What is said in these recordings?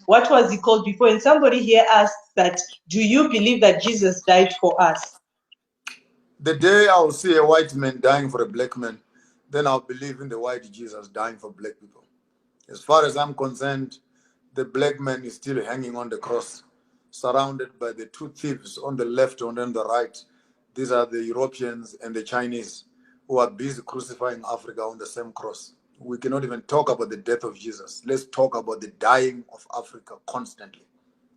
What was he called before? And somebody here asked that, do you believe that Jesus died for us? The day I will see a white man dying for a black man, then I'll believe in the white Jesus dying for black people. As far as I'm concerned, the black man is still hanging on the cross, surrounded by the two thieves on the left and on the right. These are the Europeans and the Chinese who are busy crucifying Africa on the same cross. We cannot even talk about the death of Jesus. Let's talk about the dying of Africa constantly.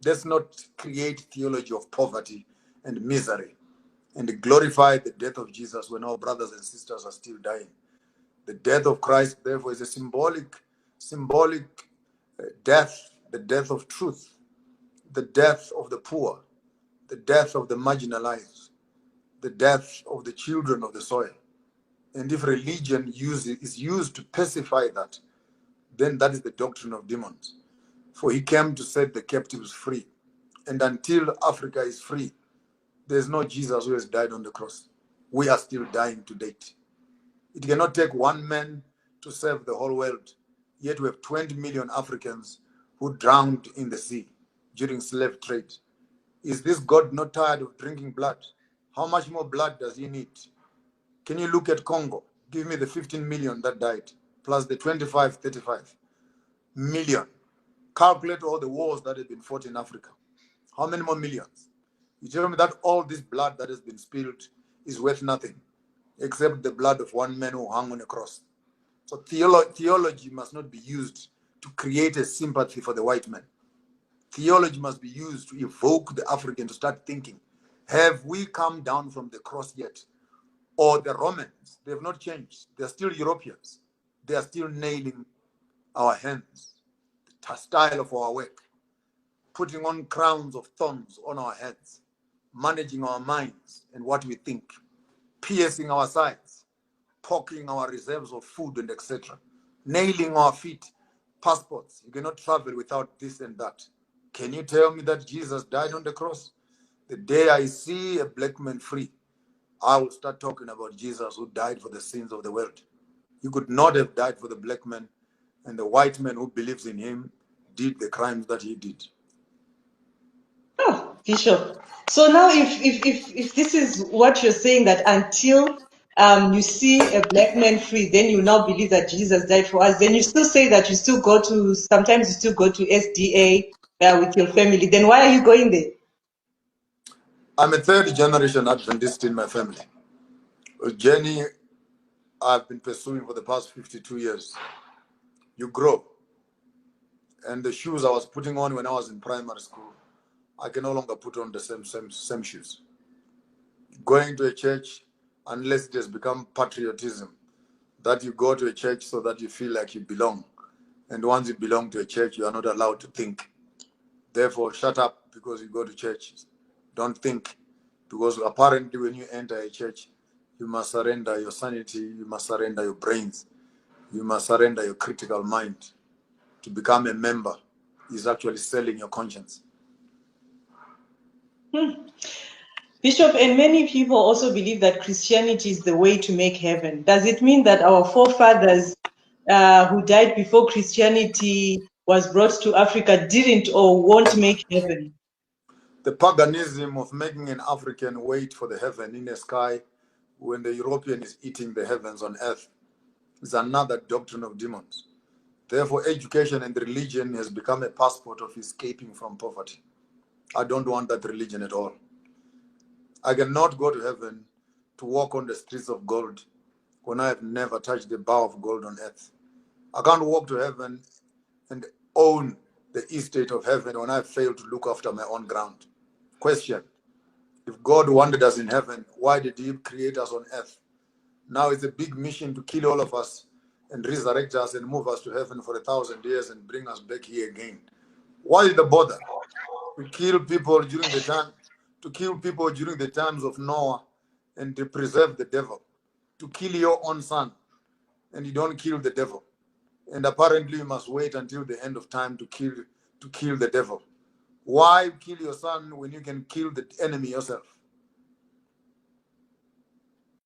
Let's not create theology of poverty and misery and glorify the death of Jesus when our brothers and sisters are still dying. The death of Christ, therefore, is a symbolic death, the death of truth, the death of the poor, the death of the marginalized, the death of the children of the soil. And if religion is used to pacify that, then that is the doctrine of demons. For he came to set the captives free. And until Africa is free, there's no Jesus who has died on the cross. We are still dying to date. It cannot take one man to save the whole world. Yet we have 20 million Africans who drowned in the sea during slave trade. Is this God not tired of drinking blood? How much more blood does he need? Can you look at Congo? Give me the 15 million that died, plus the 25, 35 million. Calculate all the wars that have been fought in Africa. How many more millions? You tell me that all this blood that has been spilled is worth nothing, except the blood of one man who hung on a cross. So theology must not be used to create a sympathy for the white man. Theology must be used to evoke the African to start thinking, have we come down from the cross yet? Or the Romans, they have not changed. They're still Europeans. They are still nailing our hands, the style of our work, putting on crowns of thorns on our heads, managing our minds and what we think, piercing our sides, poking our reserves of food and etc., nailing our feet, passports. You cannot travel without this and that. Can you tell me that Jesus died on the cross? The day I see a black man free, I will start talking about Jesus who died for the sins of the world. He could not have died for the black man, and the white man who believes in him did the crimes that he did. Oh, Bishop. So now if this is what you're saying, that until you see a black man free, then you now believe that Jesus died for us, then you still say that you still go to, sometimes you still go to SDA with your family, then why are you going there? I'm a third generation Adventist in my family. A journey I've been pursuing for the past 52 years. You grow. And the shoes I was putting on when I was in primary school, I can no longer put on the same shoes. Going to a church, unless it has become patriotism, that you go to a church so that you feel like you belong. And once you belong to a church, you are not allowed to think. Therefore, shut up because you go to church. Don't think. Because apparently when you enter a church, you must surrender your sanity, you must surrender your brains, you must surrender your critical mind. To become a member is actually selling your conscience. Bishop, and many people also believe that Christianity is the way to make heaven. Does it mean that our forefathers who died before Christianity was brought to Africa didn't or won't make heaven? The paganism of making an African wait for the heaven in the sky when the European is eating the heavens on earth is another doctrine of demons. Therefore, education and religion has become a passport of escaping from poverty. I don't want that religion at all. I cannot go to heaven to walk on the streets of gold when I have never touched the bar of gold on earth. I can't walk to heaven and own the estate of heaven when I fail to look after my own ground. Question: if God wanted us in heaven, why did he create us on earth? Now it's a big mission to kill all of us and resurrect us and move us to heaven for 1,000 years and bring us back here again. Why the bother? To kill people during the times of Noah and to preserve the devil. To kill your own son and you don't kill the devil. And apparently you must wait until the end of time to kill the devil. Why kill your son when you can kill the enemy yourself?